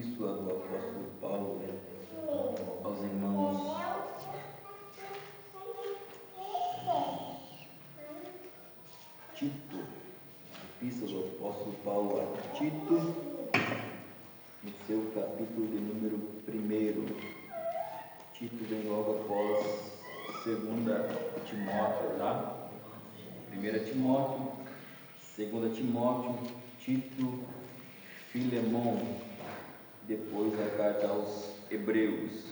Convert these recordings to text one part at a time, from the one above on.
Epístola do apóstolo Paulo aos irmãos Tito. Epístola do apóstolo Paulo a Tito, no seu capítulo de número 1. Tito vem logo após 2 Timóteo, tá? 1 Timóteo, 2 Timóteo, Tito, Filemon, depois a carta aos Hebreus.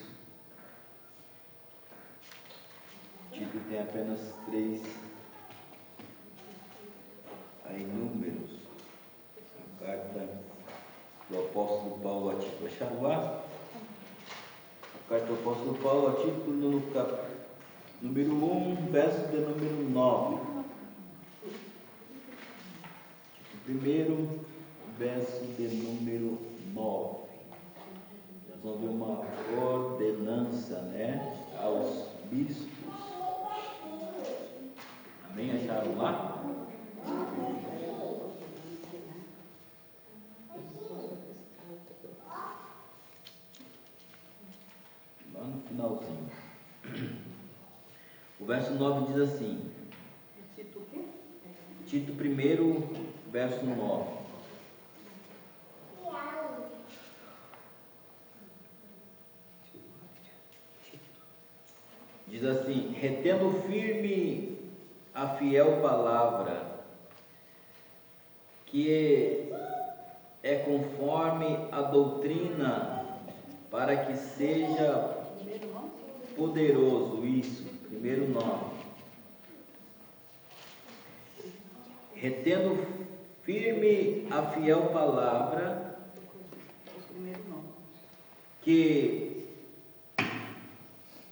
Tito tem apenas 3 aí números. A carta do apóstolo Paulo a Tito. Acharam lá? A carta do apóstolo Paulo a Tito, no número 1, verso de número 9. Primeiro, verso de número 9. Nós vamos ver uma ordenança, aos bispos. Amém? Acharam lá? Lá no finalzinho. O verso 9 diz assim. Tito o quê? Tito 1, verso 9. Diz assim: retendo firme a fiel palavra, que é conforme a doutrina, para que seja poderoso. Isso, primeiro nome. Retendo firme a fiel palavra, que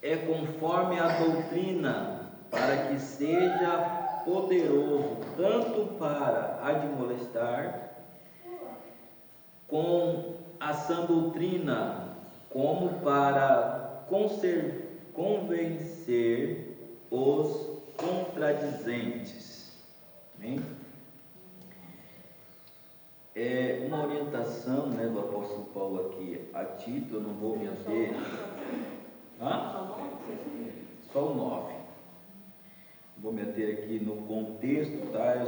é conforme a doutrina, para que seja poderoso, tanto para admoestar com a sã doutrina, como para convencer os contradizentes. Amém? É uma orientação, do apóstolo Paulo aqui a Tito. Eu não vou me ater. Só o 9. Vou me ater aqui no contexto, tá? Eu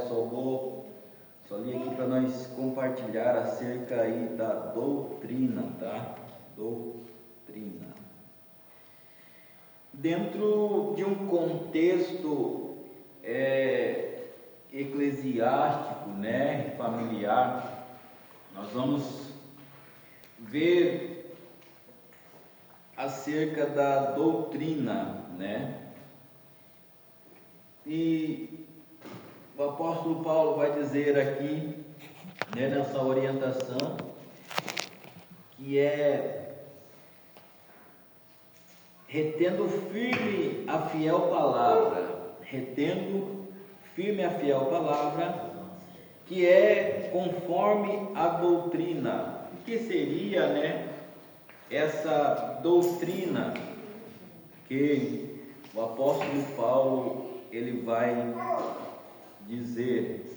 só li aqui para nós compartilhar acerca aí da doutrina, tá? Doutrina. Dentro de um contexto eclesiástico, familiar, nós vamos ver acerca da doutrina, E o apóstolo Paulo vai dizer aqui, nessa orientação, que é retendo firme a fiel palavra, que é conforme a doutrina. O que seria, essa doutrina que o apóstolo Paulo ele vai dizer,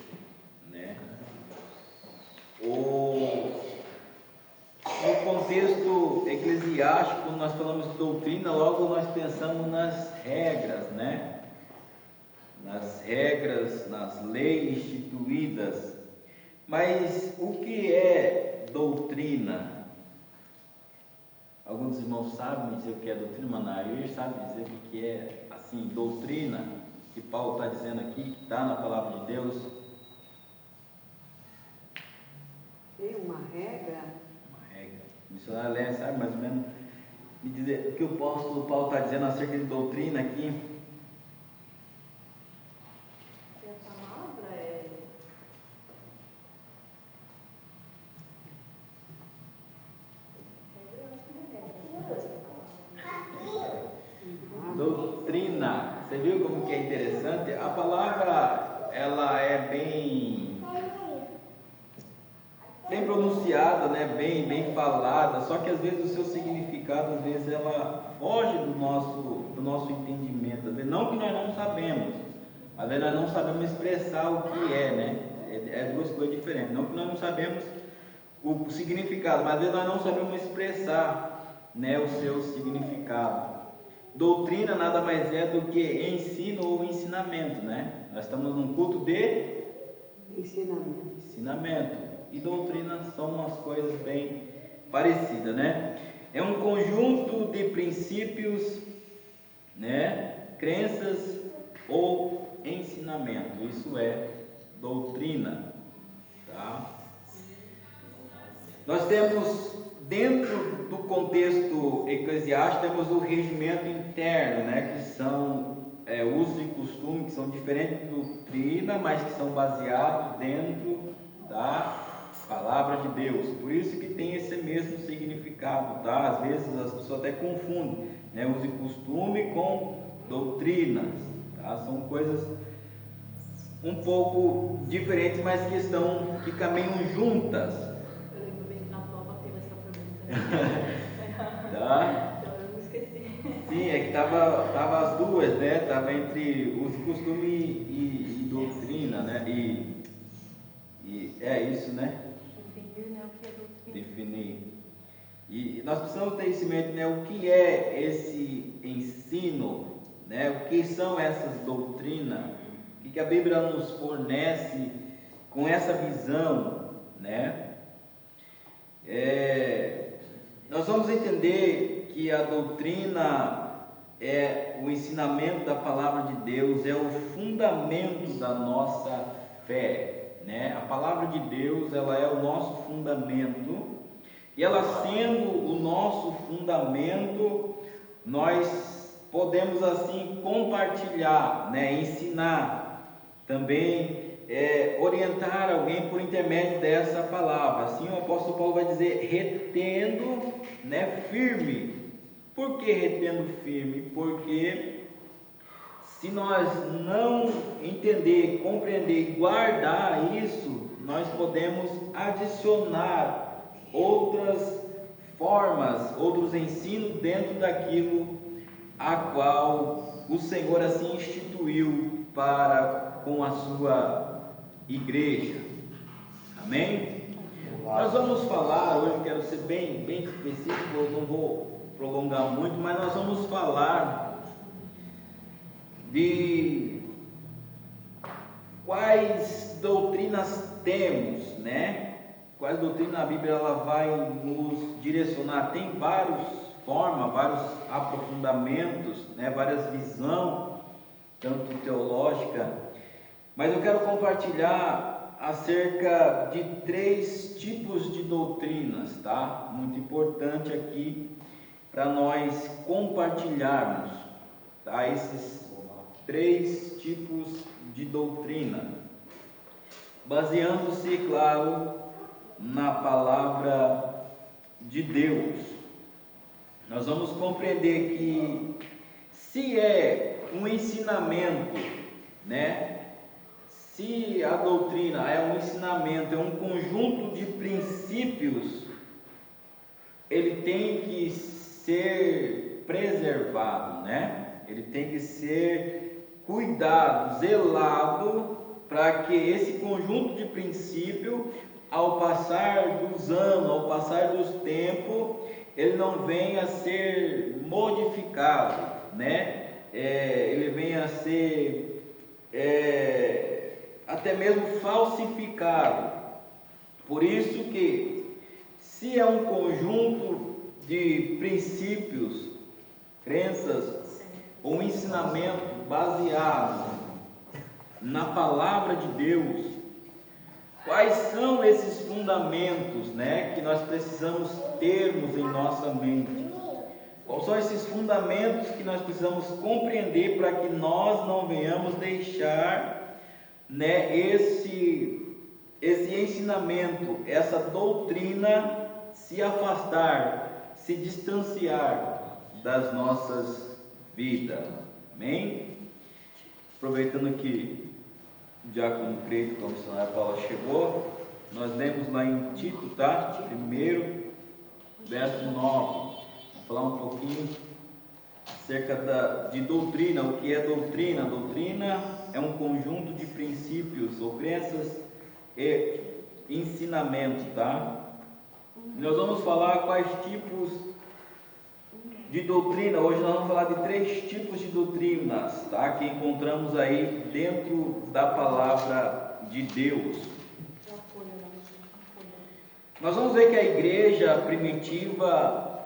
No contexto eclesiástico, quando nós falamos de doutrina, logo nós pensamos nas regras, nas leis instituídas. Mas o que é doutrina? Alguns irmãos sabem dizer o que é doutrina, Manair sabe dizer o que é, assim, doutrina, que Paulo está dizendo aqui, que está na palavra de Deus. Tem uma regra? O missionário Léo sabe mais ou menos me dizer o que o apóstolo Paulo está dizendo acerca de doutrina aqui. A palavra é... Doutrina. Você viu como que é interessante? A palavra, ela é bem pronunciada, bem falada, só que às vezes o seu significado, às vezes ela foge do nosso entendimento. Às vezes, não que nós não sabemos, às vezes nós não sabemos expressar o que é duas coisas diferentes. Não que nós não sabemos o significado, mas às vezes nós não sabemos expressar, né, o seu significado. Doutrina nada mais é do que ensino ou ensinamento, né? Nós estamos num culto de ensinamento. E doutrina são umas coisas bem parecidas, né? É um conjunto de princípios, né, crenças ou ensinamento. Isso é doutrina, tá? Nós temos, dentro do contexto eclesiástico, temos o regimento interno, né, que são usos e costumes que são diferentes de doutrina, mas que são baseados dentro da palavra de Deus. Por isso que tem esse mesmo significado, tá? Às vezes as pessoas até confundem, né, uso e costume com doutrinas, tá? São coisas um pouco diferentes, mas que caminham juntas. Eu lembro bem que na prova teve essa pergunta. Tá? Então eu não esqueci. Sim, é que tava as duas, né? Tava entre uso e costume e doutrina, né? E é isso, né? Definir, né, o que é doutrina. Definir. E nós precisamos ter isso em mente, né? O que é esse ensino, né? O que são essas doutrinas? O que a Bíblia nos fornece com essa visão, né? Nós vamos entender que a doutrina é o ensinamento da palavra de Deus, é o fundamento da nossa fé, né? A palavra de Deus, ela é o nosso fundamento, e ela sendo o nosso fundamento, nós podemos assim compartilhar, né? Ensinar, também orientar alguém por intermédio dessa palavra. Assim o apóstolo Paulo vai dizer, retendo, né, firme. Por que retendo firme? Porque se nós não entender, compreender e guardar isso, nós podemos adicionar outras formas, outros ensinos dentro daquilo a qual o Senhor assim instituiu com a sua igreja. Amém? Nós vamos falar, hoje eu quero ser bem específico, eu não vou prolongar muito, mas nós vamos falar de quais doutrinas temos, né? Quais doutrinas a Bíblia ela vai nos direcionar. Tem várias formas, vários aprofundamentos, né? Várias visões, tanto teológica, mas eu quero compartilhar acerca de 3 tipos de doutrinas, tá? Muito importante aqui para nós compartilharmos, tá? Esses 3 tipos de doutrina, baseando-se, claro, na palavra de Deus. Nós vamos compreender que se é um ensinamento, né? Se a doutrina é um ensinamento, é um conjunto de princípios, ele tem que ser preservado, né? Ele tem que ser cuidado, zelado, para que esse conjunto de princípios, ao passar dos anos, ao passar dos tempos, ele não venha a ser modificado, né? Ele venha a ser até mesmo falsificado. Por isso que, se é um conjunto de princípios, crenças ou ensinamento baseado na palavra de Deus, quais são esses fundamentos, né, que nós precisamos termos em nossa mente? Quais são esses fundamentos que nós precisamos compreender para que nós não venhamos deixar, né, esse ensinamento, essa doutrina se afastar, se distanciar das nossas vidas? Amém? Aproveitando que o diácono Creito, como missionário Paulo chegou, nós lemos lá em Tito, tá? 1º, verso 9. Vamos falar um pouquinho acerca de doutrina. O que é doutrina? Doutrina é um conjunto de princípios ou crenças e ensinamento, tá? Nós vamos falar quais tipos de doutrina. Hoje nós vamos falar de 3 tipos de doutrinas, tá? Que encontramos aí dentro da palavra de Deus. Nós vamos ver que a igreja primitiva,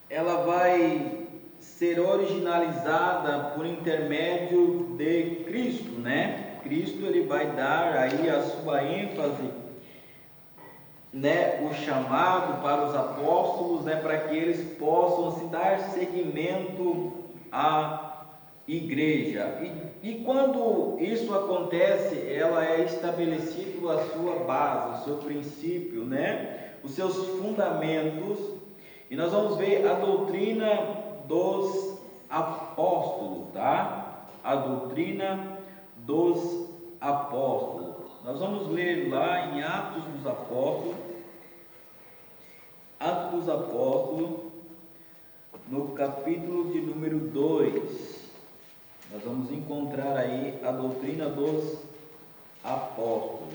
ela vai ser originalizada por intermédio de Cristo, né? Cristo, ele vai dar aí a sua ênfase, né, o chamado para os apóstolos, né, para que eles possam se dar seguimento à igreja. E quando isso acontece, ela é estabelecido a sua base, o seu princípio, né, os seus fundamentos. E nós vamos ver a doutrina dos apóstolos, tá? A doutrina dos apóstolos. Nós vamos ler lá em Atos dos Apóstolos, no capítulo de número 2, nós vamos encontrar aí a doutrina dos apóstolos.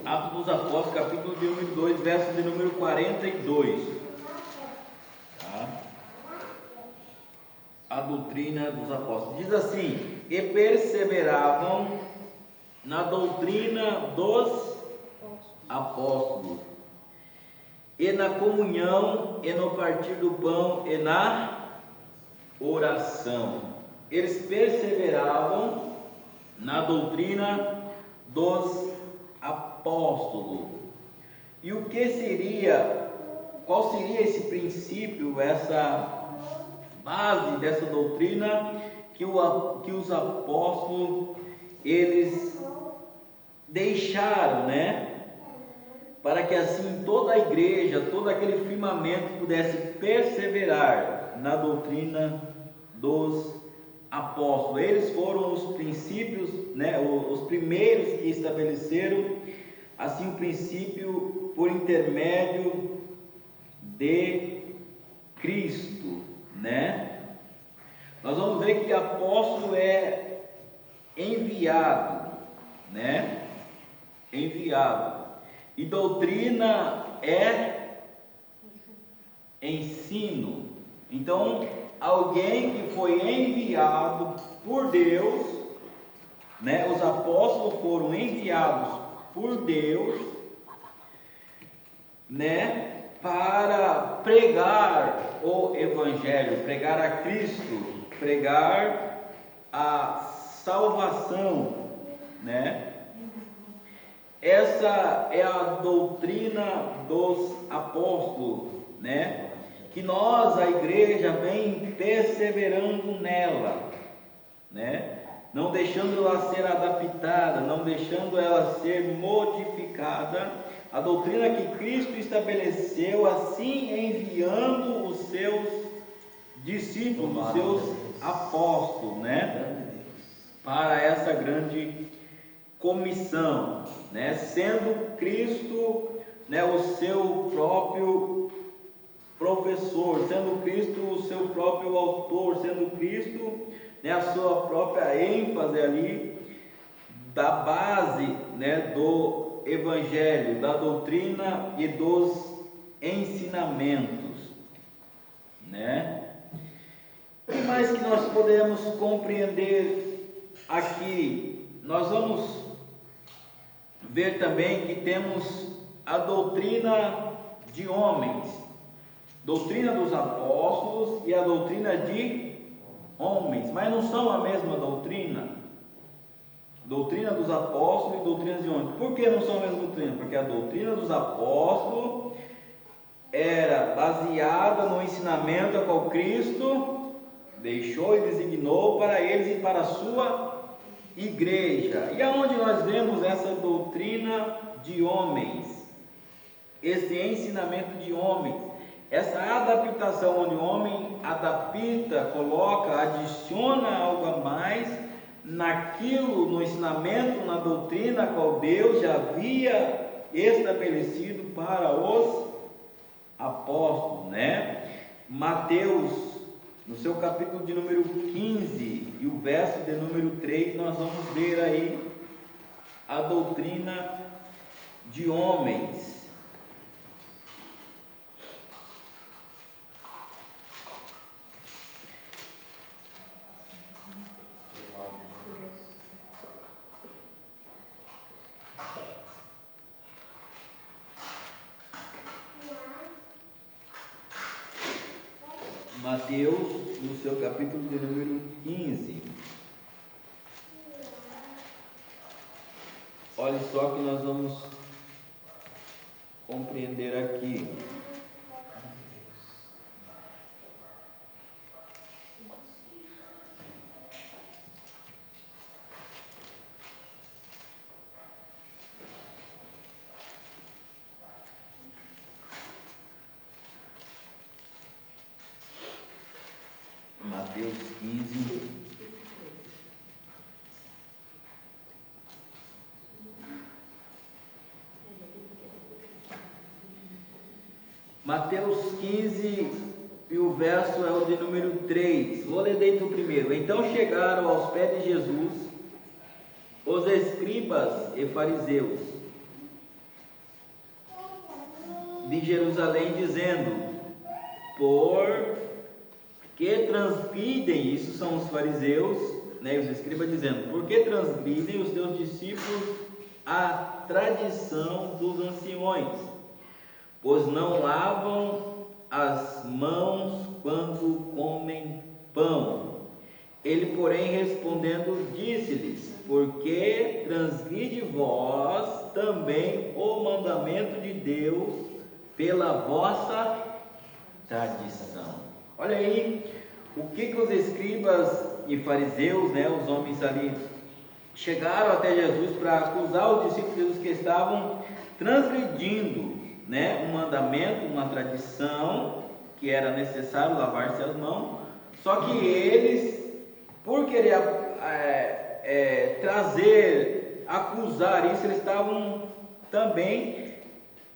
Atos dos Apóstolos, capítulo de número 2, verso de número 42. Tá? A doutrina dos apóstolos. Diz assim: e perseveravam na doutrina dos apóstolos, e na comunhão, e no partir do pão, e na oração. Eles perseveravam na doutrina dos apóstolo. E o que seria, qual seria esse princípio, essa base dessa doutrina que os apóstolos eles deixaram, né? Para que assim toda a igreja, todo aquele firmamento pudesse perseverar na doutrina dos apóstolos. Eles foram os princípios, né, os primeiros que estabeleceram assim o princípio por intermédio de Cristo, né? Nós vamos ver que apóstolo é enviado, né? Enviado. E doutrina é ensino. Então, alguém que foi enviado por Deus, né? Os apóstolos foram enviados por Deus, né? Para pregar o Evangelho, pregar a Cristo, pregar a salvação, né? Essa é a doutrina dos apóstolos, né? Que nós, a igreja, vem perseverando nela, né? Não deixando ela ser adaptada, não deixando ela ser modificada, a doutrina que Cristo estabeleceu, assim enviando os seus discípulos, os seus apóstolos, né? Para essa grande comissão, né? Sendo Cristo, né, o seu próprio professor, sendo Cristo o seu próprio autor, sendo Cristo, né, a sua própria ênfase ali da base, né, do Evangelho, da doutrina e dos ensinamentos, né? O que mais que nós podemos compreender aqui? Nós vamos ver também que temos a doutrina de homens, doutrina dos apóstolos e a doutrina de homens, mas não são a mesma doutrina. Doutrina dos apóstolos e doutrina de homens. Por que não são a mesma doutrina? Porque a doutrina dos apóstolos era baseada no ensinamento a qual Cristo deixou e designou para eles e para a sua igreja. E aonde nós vemos essa doutrina de homens, esse ensinamento de homens, essa adaptação onde o homem adapta, coloca, adiciona algo a mais naquilo, no ensinamento, na doutrina qual Deus já havia estabelecido para os apóstolos, né? Mateus, no seu capítulo de número 15 e o verso de número 3, nós vamos ver aí a doutrina de homens. Mateus, no seu capítulo de número 15. Olha só que nós vamos compreender aqui. Mateus 15. Mateus 15 e o verso é o de número 3. Vou ler dentro do primeiro. Então chegaram aos pés de Jesus os escribas e fariseus de Jerusalém, dizendo: por que transgridem, isso são os fariseus, né, os escribas, dizendo: por que transgridem os teus discípulos a tradição dos anciões, pois não lavam as mãos quando comem pão? Ele, porém, respondendo, disse-lhes: por que transgride vós também o mandamento de Deus pela vossa tradição? Olha aí o que os escribas e fariseus, né, os homens ali, chegaram até Jesus para acusar os discípulos de Jesus que estavam transgredindo, né, um mandamento, uma tradição, que era necessário lavar-se as mãos. Só que eles, por querer acusar isso, eles estavam também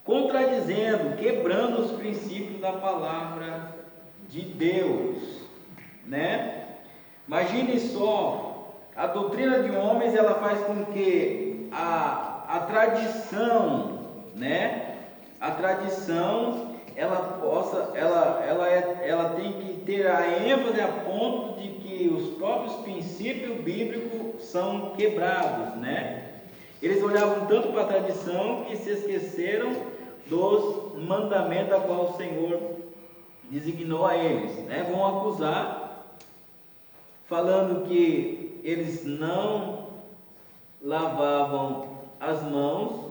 contradizendo, quebrando os princípios da palavra de Deus, né? Imagine só, a doutrina de homens, ela faz com que a tradição, né? A tradição, ela tem que ter a ênfase a ponto de que os próprios princípios bíblicos são quebrados, né? Eles olhavam tanto para a tradição que se esqueceram dos mandamentos a qual o Senhor designou a eles, né? Vão acusar, falando que eles não lavavam as mãos,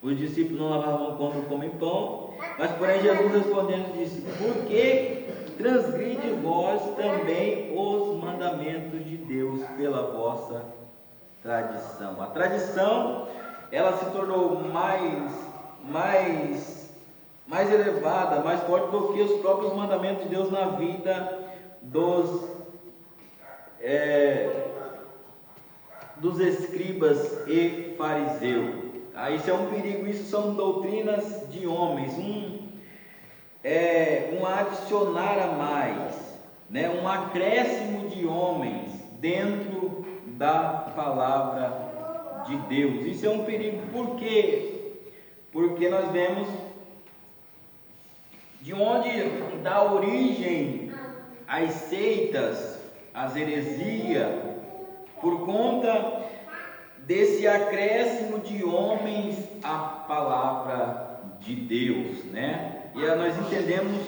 os discípulos não lavavam quando comem pão, mas porém Jesus respondendo disse: por que transgride vós também os mandamentos de Deus pela vossa tradição? A tradição, ela se tornou mais elevada, mais forte do que os próprios mandamentos de Deus na vida dos escribas e fariseus. Isso é um perigo, isso são doutrinas de homens, um adicionar a mais, né? Um acréscimo de homens dentro da palavra de Deus. Isso é um perigo, por quê? Porque nós vemos de onde dá origem às seitas, às heresias, por conta desse acréscimo de homens à palavra de Deus, né? E nós entendemos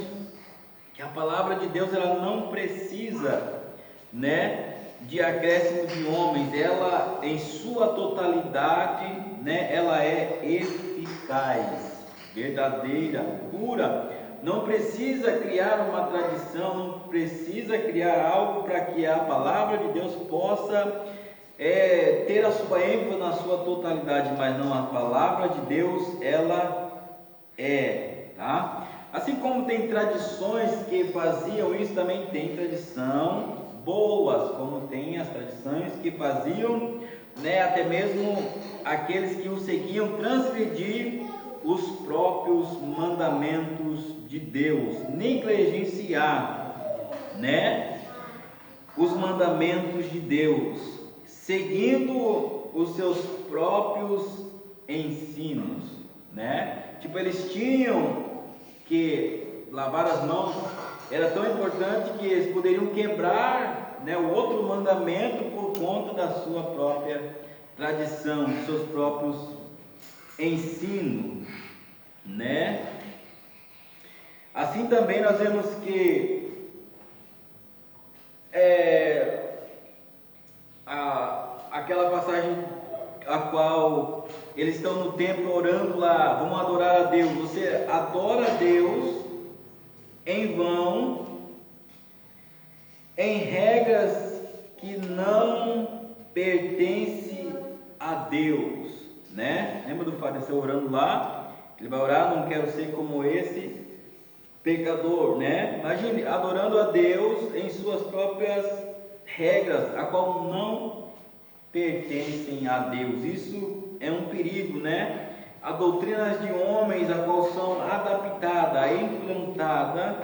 que a palavra de Deus, ela não precisa, né, de acréscimo de homens. Ela, em sua totalidade, né, ela é eficaz, verdadeira, pura. Não precisa criar uma tradição, não precisa criar algo para que a palavra de Deus possa ter a sua ênfase na sua totalidade, mas não, a palavra de Deus, ela tá? Assim como tem tradições que faziam isso, também tem tradição boas, como tem as tradições que faziam, né, até mesmo aqueles que o seguiam transgredir os próprios mandamentos de Deus, negligenciar, né, os mandamentos de Deus, seguindo os seus próprios ensinos, né? Tipo, eles tinham que lavar as mãos, era tão importante que eles poderiam quebrar, né, o outro mandamento por conta da sua própria tradição, dos seus próprios ensinos, né? Assim também nós vemos que aquela passagem a qual eles estão no templo orando lá, vamos adorar a Deus. Você adora a Deus em vão, em regras que não pertencem a Deus, né? Lembra do fariseu orando lá? Ele vai orar, não quero ser como esse pecador, né? Imagine, adorando a Deus em suas próprias regras, a qual não pertencem a Deus. Isso é um perigo, né? Há doutrinas de homens a qual são adaptadas, implantadas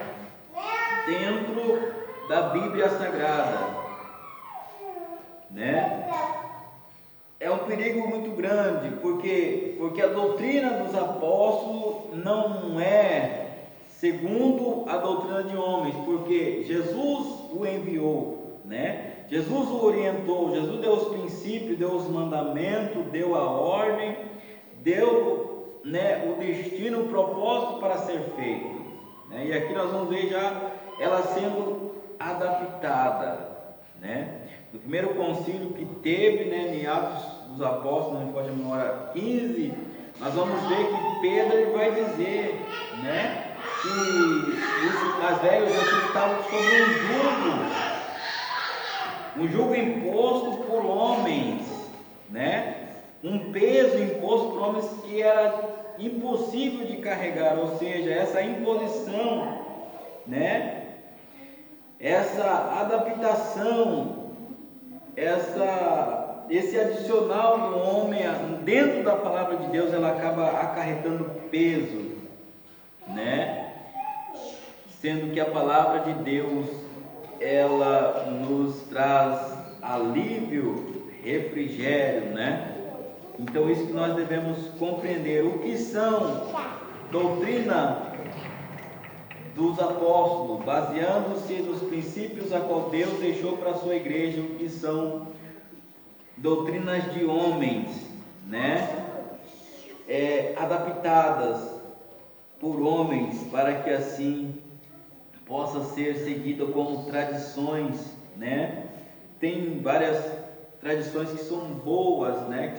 dentro da Bíblia Sagrada, né? É um perigo muito grande, porque a doutrina dos apóstolos não é segundo a doutrina de homens, porque Jesus o enviou, né? Jesus o orientou, Jesus deu os princípios, deu os mandamentos, deu a ordem, deu, né, o destino, o propósito para ser feito, né? E aqui nós vamos ver já ela sendo adaptada, né? No primeiro concílio que teve, né, em Atos dos Apóstolos, não me pode memória 15, nós vamos ver que Pedro ele vai dizer, né, que os mais velhos estavam sobre um jugo imposto por homens, né? Um peso imposto por homens que era impossível de carregar, ou seja, essa imposição, né? Essa adaptação, esse adicional do homem dentro da palavra de Deus, ela acaba acarretando peso, né? Sendo que a palavra de Deus, ela nos traz alívio, refrigério, né? Então isso que nós devemos compreender. O que são doutrina dos apóstolos, baseando-se nos princípios a qual Deus deixou para a sua igreja, o que são doutrinas de homens, né? Adaptadas por homens, para que assim possa ser seguida como tradições, né? Tem várias tradições que são boas, né?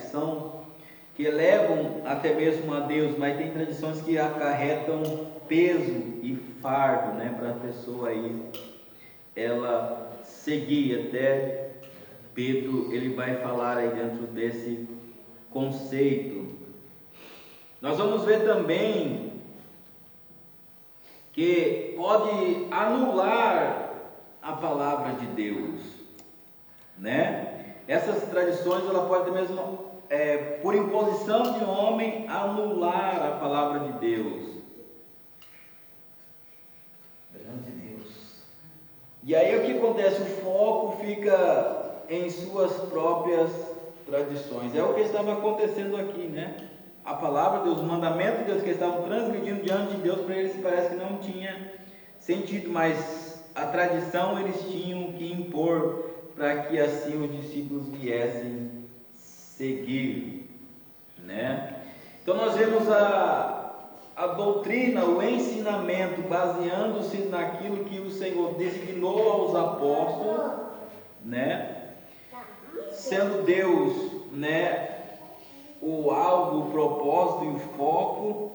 Que levam até mesmo a Deus, mas tem tradições que acarretam peso e fardo, né? Para a pessoa aí ela seguir. Até Pedro ele vai falar aí dentro desse conceito. Nós vamos ver também que pode anular a palavra de Deus, né? Essas tradições, ela pode mesmo, por imposição de homem, anular a palavra de Deus. Grande Deus. E aí o que acontece? O foco fica em suas próprias tradições. É o que estava acontecendo aqui, né? A palavra de Deus, o mandamento de Deus que eles estavam transgredindo diante de Deus, para eles parece que não tinha sentido, mas a tradição eles tinham que impor para que assim os discípulos viessem seguir, né? Então nós vemos a doutrina, o ensinamento, baseando-se naquilo que o Senhor designou aos apóstolos, né? Sendo Deus, né, o alvo, o propósito e o foco.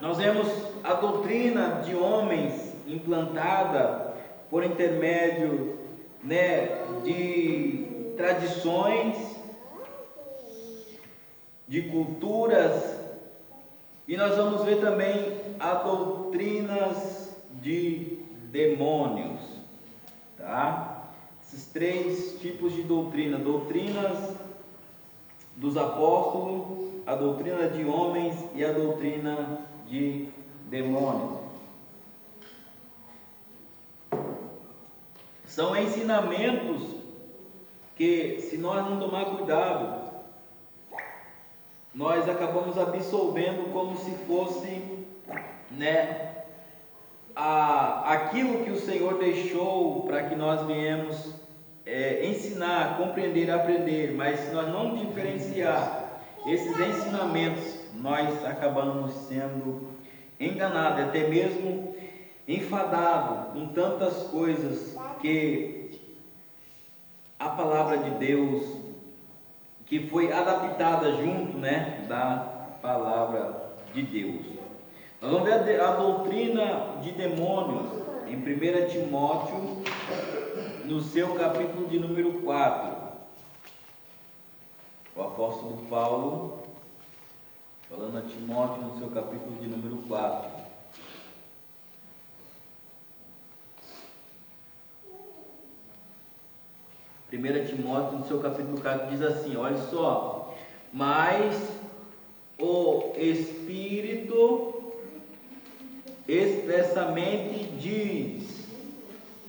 Nós vemos a doutrina de homens implantada por intermédio, né, de tradições, de culturas, e nós vamos ver também as doutrinas de demônios, tá? Esses três tipos de doutrina: doutrinas dos apóstolos, a doutrina de homens e a doutrina de demônios. São ensinamentos que, se nós não tomar cuidado, nós acabamos absorvendo como se fosse, né, aquilo que o Senhor deixou para que nós viemos ensinar, compreender, aprender. Mas se nós não diferenciar esses ensinamentos, nós acabamos sendo enganados, até mesmo enfadados com tantas coisas que a palavra de Deus, que foi adaptada junto, né, da palavra de Deus. Nós vamos ver a doutrina de demônios em 1 Timóteo, no seu capítulo de número 4. O apóstolo Paulo, falando a Timóteo no seu capítulo de número 4. Primeira Timóteo, no seu capítulo 4, diz assim, olha só: mas o Espírito expressamente diz: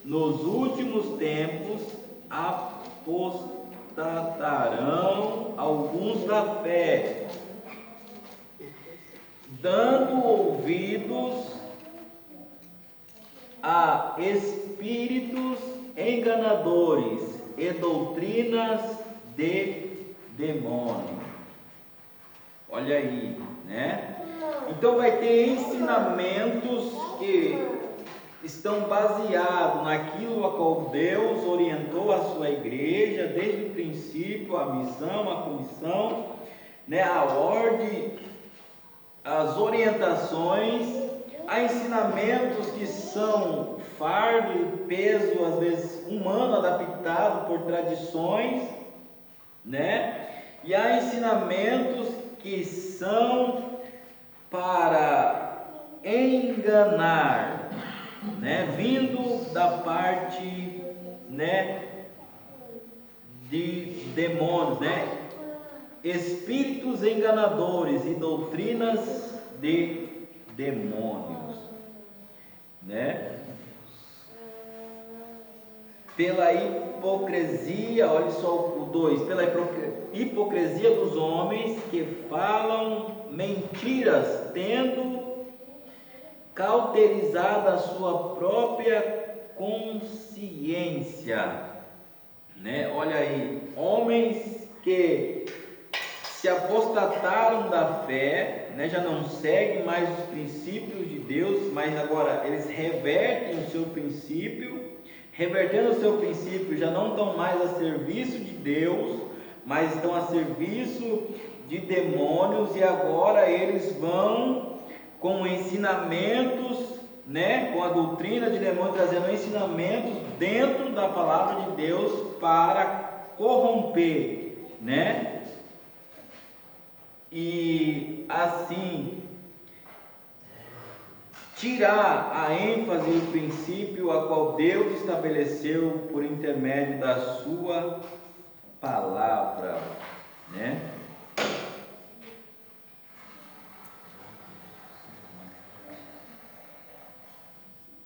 nos últimos tempos apostatarão alguns da fé, dando ouvidos a espíritos enganadores e doutrinas de demônio. Olha aí, né? Então vai ter ensinamentos que estão baseados naquilo a qual Deus orientou a sua igreja desde o princípio, a missão, a comissão, né, a ordem, as orientações. Há ensinamentos que são fardo e peso, às vezes humano, adaptado por tradições, né? E há ensinamentos que são para enganar, né? Vindo da parte, né, de demônios, né? Espíritos enganadores e doutrinas de demônios, né? Pela hipocrisia, olha só o 2, pela hipocrisia dos homens que falam mentiras, tendo cauterizado a sua própria consciência, né? Olha aí, homens que se apostataram da fé, né? Já não seguem mais os princípios de Deus, mas agora eles revertem o seu princípio. Revertendo o seu princípio, já não estão mais a serviço de Deus, mas estão a serviço de demônios, e agora eles vão com ensinamentos, né, com a doutrina de demônios, trazendo ensinamentos dentro da palavra de Deus para corromper, né? E assim tirar a ênfase e o princípio a qual Deus estabeleceu por intermédio da sua palavra, né?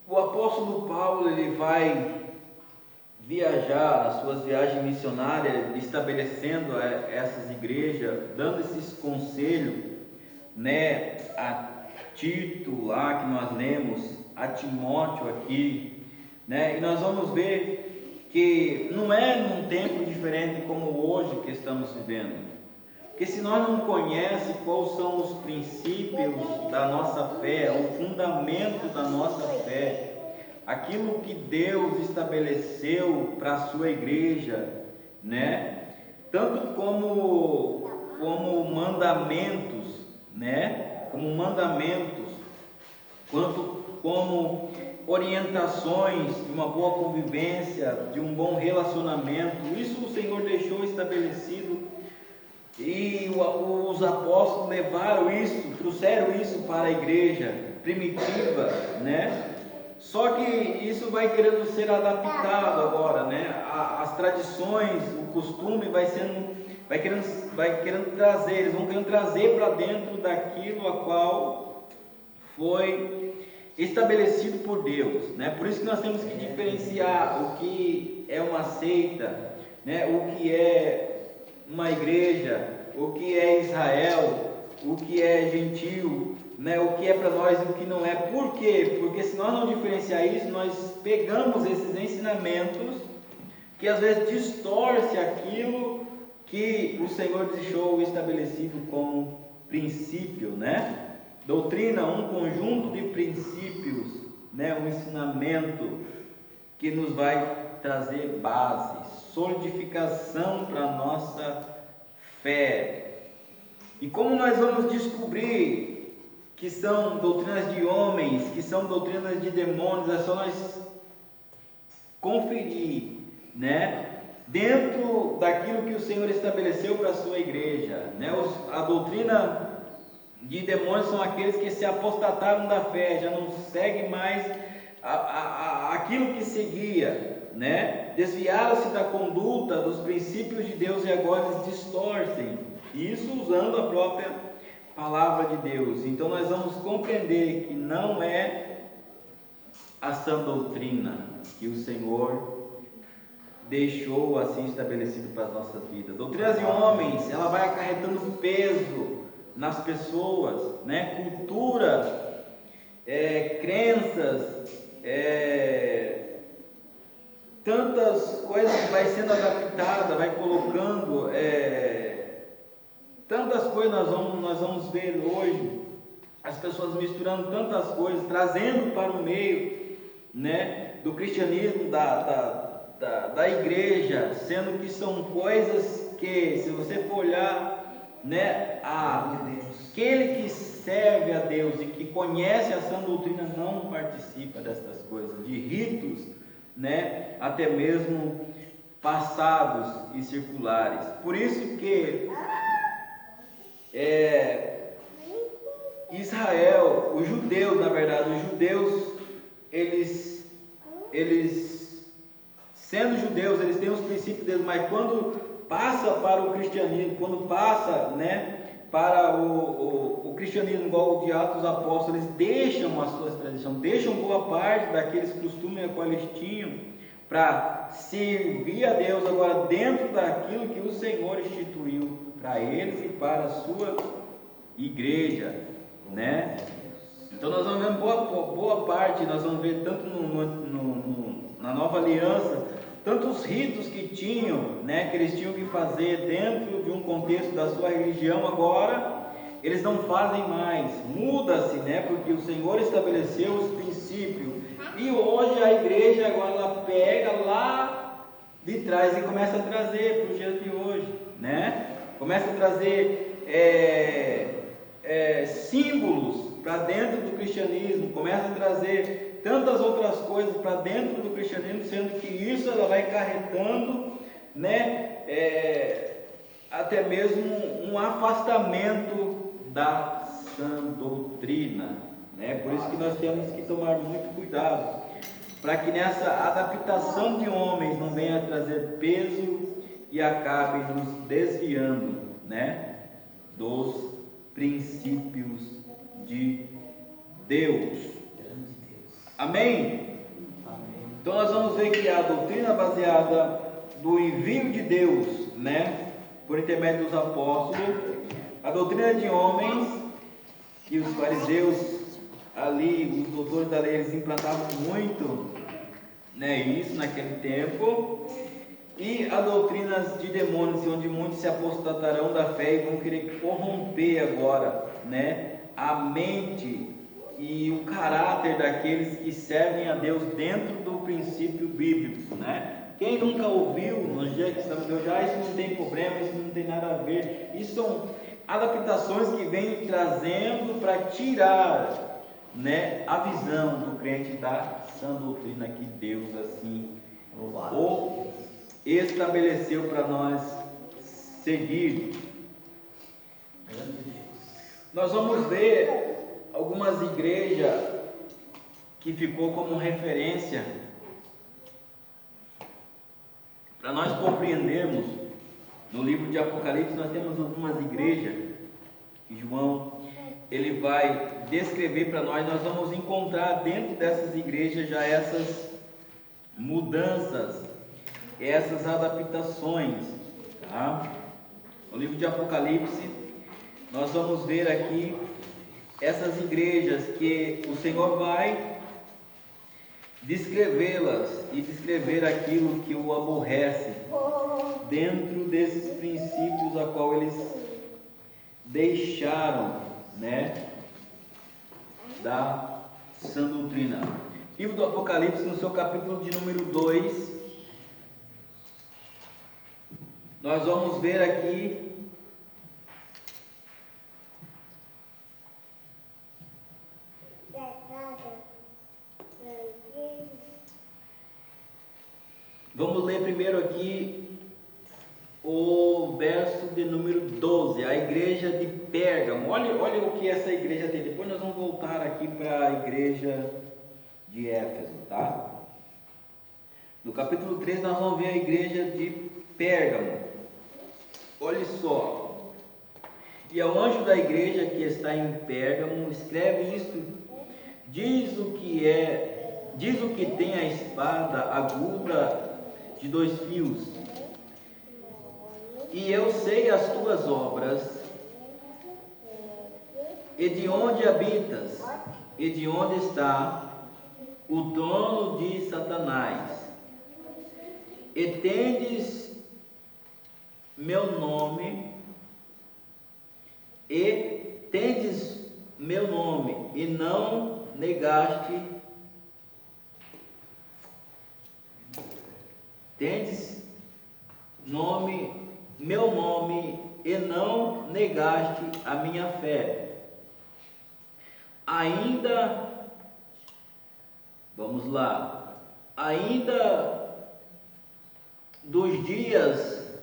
O apóstolo Paulo, ele vai viajar nas suas viagens missionárias, estabelecendo essas igrejas, dando esses conselhos, né, a Tito lá que nós lemos, a Timóteo aqui, né? E nós vamos ver que não é num tempo diferente como hoje que estamos vivendo, porque se nós não conhecemos quais são os princípios da nossa fé, o fundamento da nossa fé, aquilo que Deus estabeleceu para a sua igreja, né? Tanto como mandamentos, né? Como mandamentos, quanto como orientações de uma boa convivência, de um bom relacionamento. Isso o Senhor deixou estabelecido, e os apóstolos levaram isso, trouxeram isso para a igreja primitiva, né? Só que isso vai querendo ser adaptado agora, né? As tradições, o costume vai querendo trazer, eles vão querendo trazer para dentro daquilo a qual foi estabelecido por Deus, né? Por isso que nós temos que diferenciar o que é uma seita, né? O que é uma igreja, o que é Israel, o que é gentil, né? O que é para nós e o que não é. Por quê? Porque se nós não diferenciar isso, nós pegamos esses ensinamentos que às vezes distorce aquilo que o Senhor deixou estabelecido como princípio, né? Doutrina, um conjunto de princípios, né? Um ensinamento que nos vai trazer base, solidificação para a nossa fé. E como nós vamos descobrir que são doutrinas de homens, que são doutrinas de demônios? É só nós conferir, né? Dentro daquilo que o Senhor estabeleceu para a sua igreja, né? A doutrina de demônios são aqueles que se apostataram da fé, já não seguem mais aquilo que seguia, né? Desviaram-se da conduta, dos princípios de Deus e agora eles distorcem, isso usando a própria palavra de Deus. Então nós vamos compreender que não é a sã doutrina que o Senhor deixou assim estabelecido para as nossas vidas. Doutrinas de homens, ela vai acarretando peso nas pessoas, né? Cultura, crenças, tantas coisas que vai sendo adaptada, vai colocando, tantas coisas nós vamos ver hoje, as pessoas misturando tantas coisas, trazendo para o meio, né, do cristianismo, da igreja, sendo que são coisas que, se você for olhar, né, aquele que serve a Deus e que conhece a sã doutrina não participa destas coisas, de ritos, né, até mesmo passados e circulares. Por isso que Israel, os judeus, na verdade, eles sendo judeus, eles têm os princípios deles, mas quando passa para o cristianismo, quando passa, né, para o cristianismo, igual o de Atos dos Apóstolos, eles deixam as suas tradições, deixam boa parte daqueles costumes que eles tinham para servir a Deus agora dentro daquilo que o Senhor instituiu para eles e para a sua igreja, né? Então nós vamos ver boa parte, nós vamos ver tanto na nova aliança, tantos ritos que tinham, né, que eles tinham que fazer dentro de um contexto da sua religião, agora eles não fazem mais, muda-se, né, porque o Senhor estabeleceu os princípios, e hoje a igreja agora ela pega lá de trás e começa a trazer para os dias de hoje, né, começa a trazer símbolos para dentro do cristianismo, começa a trazer tantas outras coisas para dentro do cristianismo, sendo que isso ela vai carregando, né, até mesmo um afastamento da sã doutrina, né? Por isso que nós temos que tomar muito cuidado, para que nessa adaptação de homens não venha a trazer peso e acabe nos desviando, né, dos princípios de Deus. Amém? Então nós vamos ver que a doutrina baseada do envio de Deus, né, por intermédio dos apóstolos, a doutrina de homens, que os fariseus ali, os doutores da lei, eles implantavam muito, né, isso naquele tempo, e a doutrina de demônios, onde muitos se apostatarão da fé e vão querer corromper agora, né, a mente e o caráter daqueles que servem a Deus dentro do princípio bíblico, né? Quem nunca ouviu, nos dias que estamos hoje, isso não tem problema, isso não tem nada a ver. Isso são adaptações que vêm trazendo para tirar, né, a visão do crente da sã doutrina que Deus assim o estabeleceu para nós seguir. Nós vamos ver algumas igrejas que ficou como referência para nós compreendermos. No livro de Apocalipse nós temos algumas igrejas que João ele vai descrever para nós, nós vamos encontrar dentro dessas igrejas já essas mudanças, essas adaptações, tá? No livro de Apocalipse, nós vamos ver aqui essas igrejas que o Senhor vai descrevê-las e descrever aquilo que o aborrece dentro desses princípios a qual eles deixaram, né, da sã doutrina. Livro do Apocalipse, no seu capítulo de número 2, nós vamos ver aqui vamos ler primeiro aqui o verso de número 12, a igreja de Pérgamo. Olha o que essa igreja tem. Depois nós vamos voltar aqui para a igreja de Éfeso, tá? No capítulo 3 nós vamos ver a igreja de Pérgamo. Olha só. E ao anjo da igreja que está em Pérgamo, escreve isto: diz o que tem a espada aguda de 2 fios. E eu sei as tuas obras, e de onde habitas, e de onde está o trono de Satanás. E tendes meu nome, e não negaste, meu nome, e não negaste a minha fé. Ainda dos dias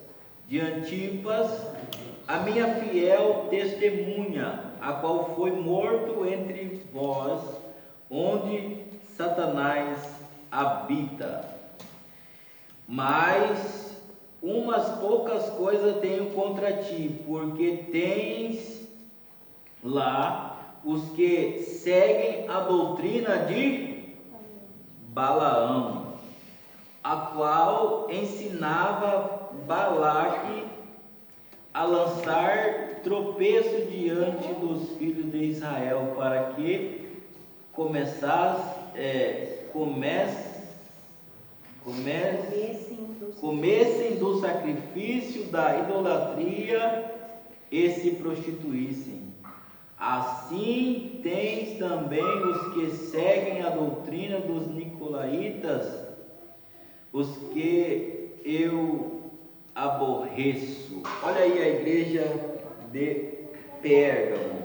de Antipas, a minha fiel testemunha, a qual foi morto entre vós, onde Satanás habita. Mas umas poucas coisas tenho contra ti, porque tens lá os que seguem a doutrina de Balaão, a qual ensinava Balaque a lançar tropeço diante dos filhos de Israel, para que comessem do sacrifício da idolatria e se prostituíssem. Assim tens também os que seguem a doutrina dos nicolaítas, os que eu aborreço. Olha aí a igreja de Pérgamo,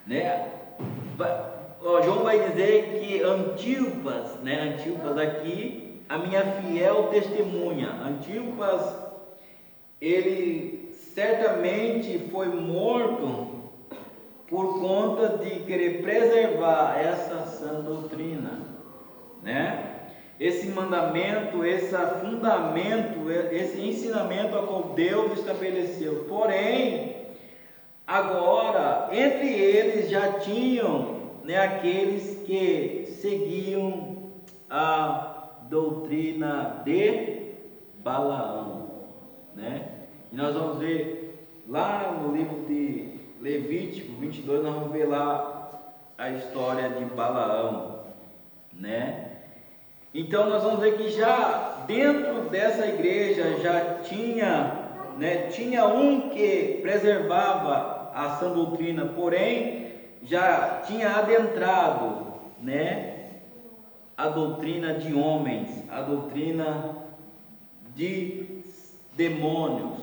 né? João vai dizer que Antipas, né? Antipas aqui, a minha fiel testemunha. Antipas, ele certamente foi morto por conta de querer preservar essa sã doutrina, né? Esse mandamento, esse fundamento, esse ensinamento a qual Deus estabeleceu. Porém, agora, entre eles já tinham, né, aqueles que seguiam a doutrina de Balaão, né? E nós vamos ver lá no livro de Levítico 22, nós vamos ver lá a história de Balaão, né? Então nós vamos ver que já dentro dessa igreja já tinha, né, tinha um que preservava a sã doutrina, porém já tinha adentrado, né, a doutrina de homens, a doutrina de demônios,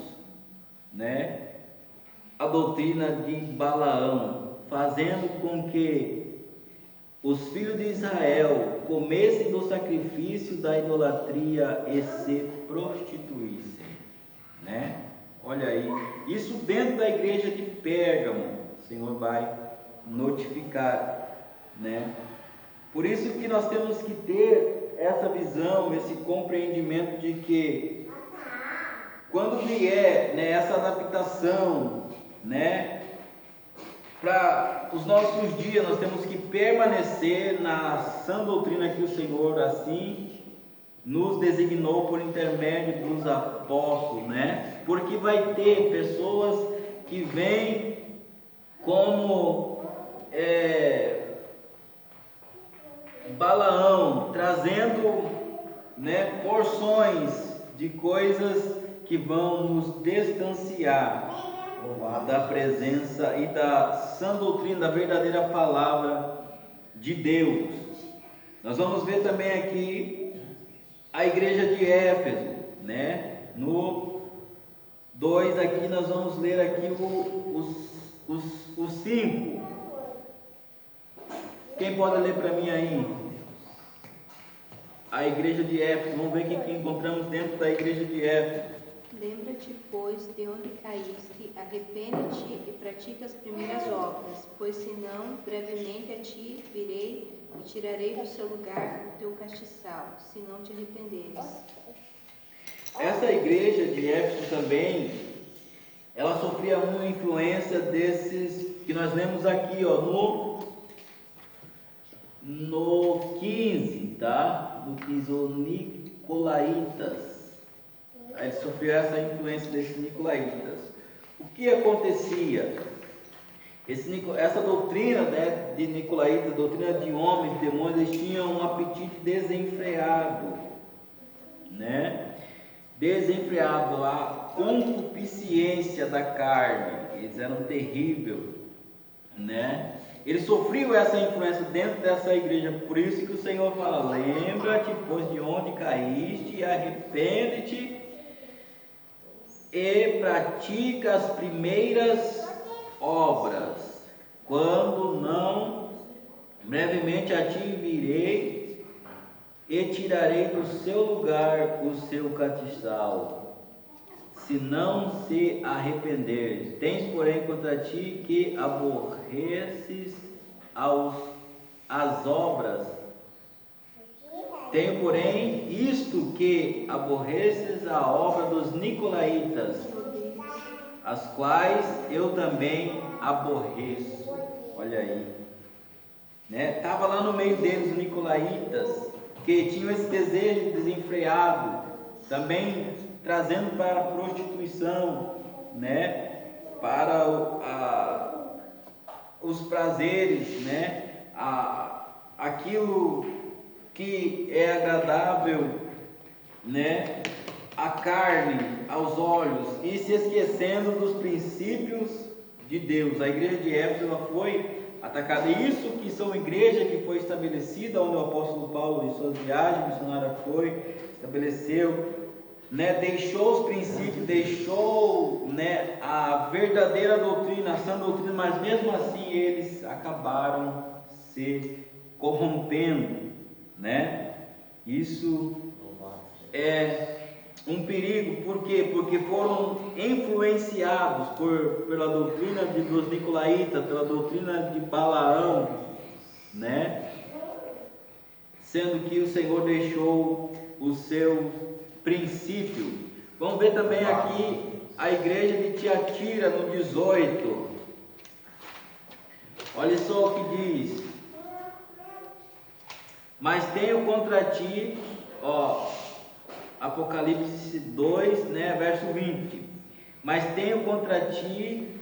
né, a doutrina de Balaão, fazendo com que os filhos de Israel comessem do sacrifício da idolatria e se prostituíssem, né? Olha aí, isso dentro da igreja de Pérgamo, o Senhor vai notificar, né? Por isso que nós temos que ter essa visão, esse compreendimento de que quando vier, né, essa adaptação, né, para os nossos dias, nós temos que permanecer na sã doutrina que o Senhor assim nos designou por intermédio dos apóstolos, né? Porque vai ter pessoas que vêm como Balaão, trazendo, né, porções de coisas que vão nos distanciar da presença e da sã doutrina, da verdadeira palavra de Deus. Nós vamos ver também aqui a igreja de Éfeso, né? No 2 aqui nós vamos ler aqui os 5. Quem pode ler para mim aí? A igreja de Éfeso. Vamos ver o que encontramos dentro da igreja de Éfeso. Lembra-te, pois, de onde caíste, arrepende-te e pratica as primeiras obras, pois senão, brevemente a ti virei e tirarei do seu lugar o teu castiçal, se não te arrependeres. Essa igreja de Éfeso também, ela sofria uma influência desses que nós lemos aqui, ó, no 15, tá? No 15, os Nicolaítas. Ele sofreu essa influência desses Nicolaítas. O que acontecia? Essa doutrina, né, de Nicolaítas, doutrina de homens, demônios, eles tinham um apetite desenfreado, né? Desenfreado, a concupiscência da carne. Eles eram terríveis, né? Eles sofriam essa influência dentro dessa igreja. Por isso que o Senhor fala: lembra-te, pois, de onde caíste, e arrepende-te e pratica as primeiras obras. Quando não, brevemente a ti virei e tirarei do seu lugar o seu castiçal, se não se arrependeres. Tens, porém, contra ti que aborreces as obras. Tenho, porém, isto que aborreces a obra dos Nicolaítas, as quais eu também aborreço. Olha aí, né? Estava lá no meio deles os Nicolaítas, que tinham esse desejo desenfreado, também trazendo para a prostituição, né? Para os prazeres, né? Aquilo que é agradável, né, à carne, aos olhos, e se esquecendo dos princípios de Deus. A igreja de Éfeso foi atacada. Isso que são igreja que foi estabelecida, onde o apóstolo Paulo, em suas viagens missionárias, estabeleceu, né, deixou os princípios, deixou, né, a verdadeira doutrina, a sã doutrina, mas mesmo assim eles acabaram se corrompendo, né? Isso é um perigo. Por quê? Porque foram influenciados pela doutrina dos Nicolaítas, pela doutrina de Balaão, né? Sendo que o Senhor deixou o seu princípio. Vamos ver também aqui a igreja de Tiatira, no 18. Olha só o que diz: mas tenho contra ti, ó, Apocalipse 2, né, verso 20. Mas tenho contra ti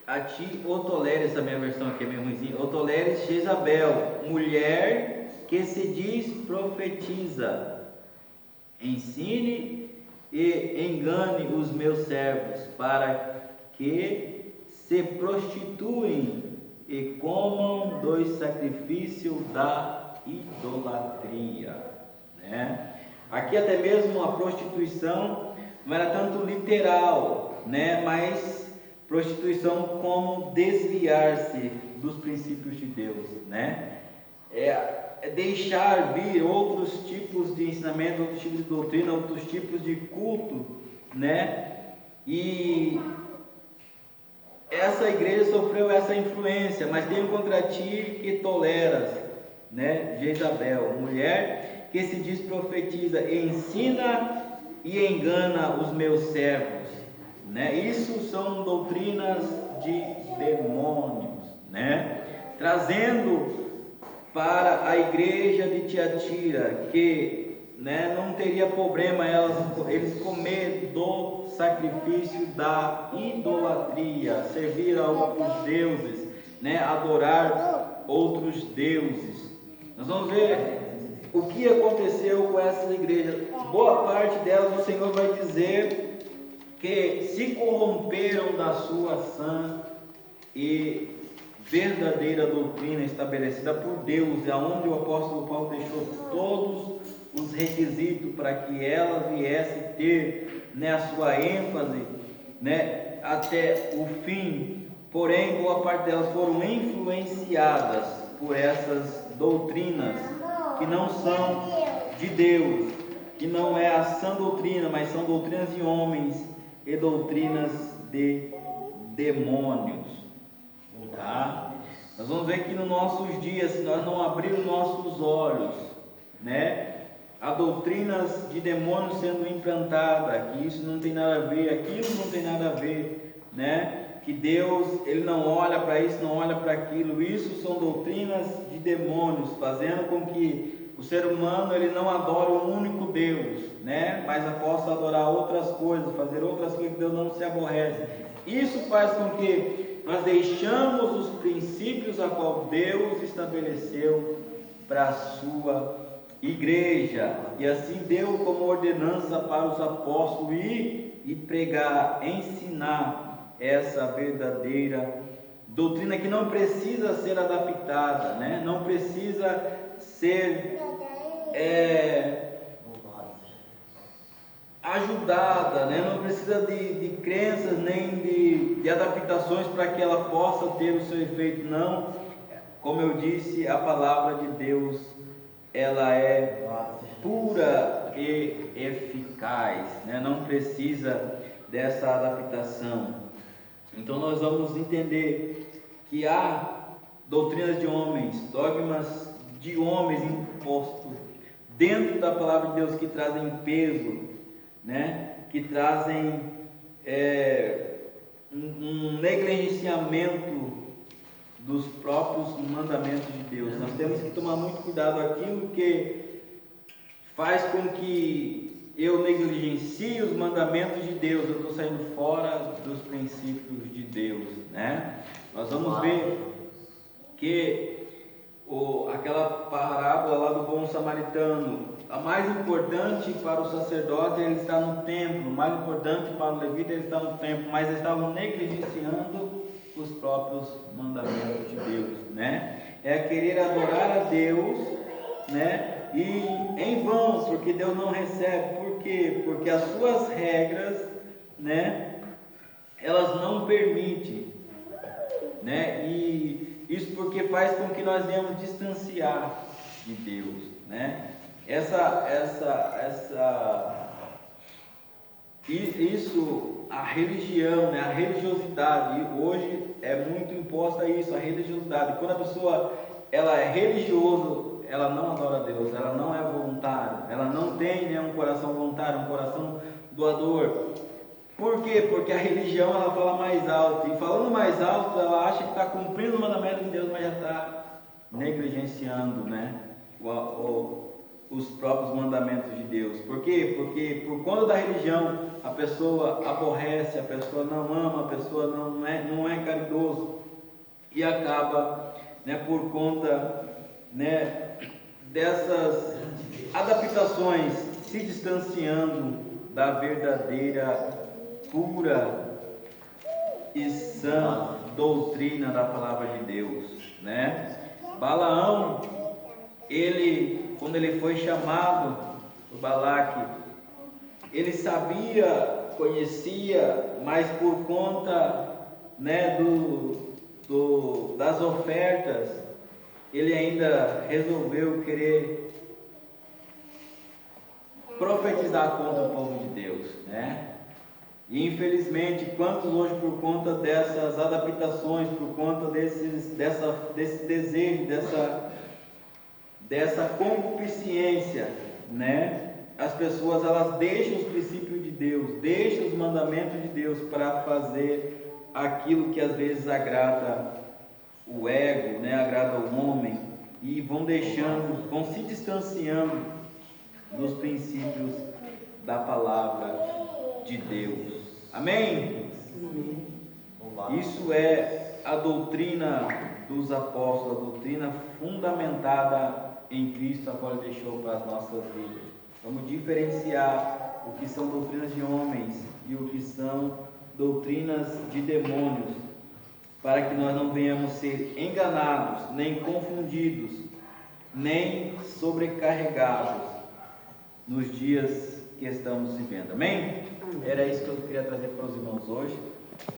a ti o toleres, essa minha versão aqui é meio ruimzinha, o toleres Jezabel, mulher que se diz profetiza, ensine e engane os meus servos, para que se prostituem e comam dos sacrifícios da idolatria, né? Aqui até mesmo a prostituição não era tanto literal, né? Mas prostituição como desviar-se dos princípios de Deus, né? É deixar vir outros tipos de ensinamento, outros tipos de doutrina, outros tipos de culto, né? E essa igreja sofreu essa influência. Mas tenho contra ti que toleras, né, Jezabel, mulher que se diz profetiza, ensina e engana os meus servos, né? Isso são doutrinas de demônios, né? Trazendo para a igreja de Tiatira que, né, não teria problema eles comer do sacrifício da idolatria, servir a outros deuses, né, adorar outros deuses. Nós vamos ver o que aconteceu com essas igrejas. Boa parte delas o Senhor vai dizer que se corromperam da sua sã e verdadeira doutrina estabelecida por Deus, aonde o apóstolo Paulo deixou todos os requisitos para que ela viesse ter, né, a sua ênfase, né, até o fim. Porém, boa parte delas foram influenciadas por essas doutrinas que não são de Deus, que não é a sã doutrina, mas são doutrinas de homens e doutrinas de demônios. Tá? Nós vamos ver que nos nossos dias, se nós não abrirmos nossos olhos, né, há doutrinas de demônios sendo implantadas, que isso não tem nada a ver, aquilo não tem nada a ver, né? Que Deus, Ele não olha para isso, não olha para aquilo. Isso são doutrinas de demônios, fazendo com que o ser humano ele não adore um único Deus, né? Mas possa adorar outras coisas, fazer outras coisas que Deus não se aborrece. Isso faz com que nós deixamos os princípios a qual Deus estabeleceu para a sua igreja, e assim deu como ordenança para os apóstolos ir e pregar, ensinar essa verdadeira doutrina que não precisa ser adaptada, né? Não precisa ser ajudada, né? Não precisa de crenças nem de adaptações para que ela possa ter o seu efeito. Não, como eu disse, a palavra de Deus ela é pura e eficaz, né? Não precisa dessa adaptação. Então nós vamos entender que há doutrinas de homens, dogmas de homens impostos dentro da palavra de Deus que trazem peso, né? Que trazem um negligenciamento dos próprios mandamentos de Deus. Nós temos que tomar muito cuidado com aquilo que faz com que eu negligencie os mandamentos de Deus. Eu estou saindo fora dos princípios de Deus, né? Nós vamos ver que aquela parábola lá do bom samaritano, a mais importante para o sacerdote ele está no templo, o mais importante para o levita ele está no templo, mas eles estavam negligenciando os próprios mandamentos de Deus, né? É querer adorar a Deus, né? E em vão, porque Deus não recebe. Por quê? Porque as suas regras, né, elas não permitem, né? E isso porque faz com que nós venhamos distanciar de Deus, né? Isso, a religião, né? A religiosidade, hoje é muito imposta isso, a religiosidade. Quando a pessoa ela é religiosa, ela não adora a Deus, ela não é voluntária, ela não tem, né, um coração voluntário, um coração doador. Por quê? Porque a religião ela fala mais alto, e falando mais alto ela acha que está cumprindo o mandamento de Deus, mas já está negligenciando, né, os próprios mandamentos de Deus. Por quê? Porque por conta da religião a pessoa aborrece, a pessoa não ama, a pessoa não é caridoso, e acaba, né, por conta, né, dessas adaptações se distanciando da verdadeira, pura e sã doutrina da palavra de Deus, né? Balaão, quando ele foi chamado por Balaque, ele sabia, conhecia, mas por conta, né, das ofertas, ele ainda resolveu querer profetizar contra o povo de Deus, né? E infelizmente, quantos hoje, por conta dessas adaptações, por conta desse desejo, dessa concupiscência, né? as pessoas elas deixam os princípios de Deus, deixam os mandamentos de Deus para fazer aquilo que às vezes agrada o ego, né? Agrada o homem, e vão deixando, vão se distanciando dos princípios da palavra de Deus. Amém? Isso é a doutrina dos apóstolos, a doutrina fundamentada em Cristo, a qual Ele deixou para as nossas vidas. Vamos diferenciar o que são doutrinas de homens e o que são doutrinas de demônios, para que nós não venhamos ser enganados, nem confundidos, nem sobrecarregados nos dias que estamos vivendo. Amém? Era isso que eu queria trazer para os irmãos hoje.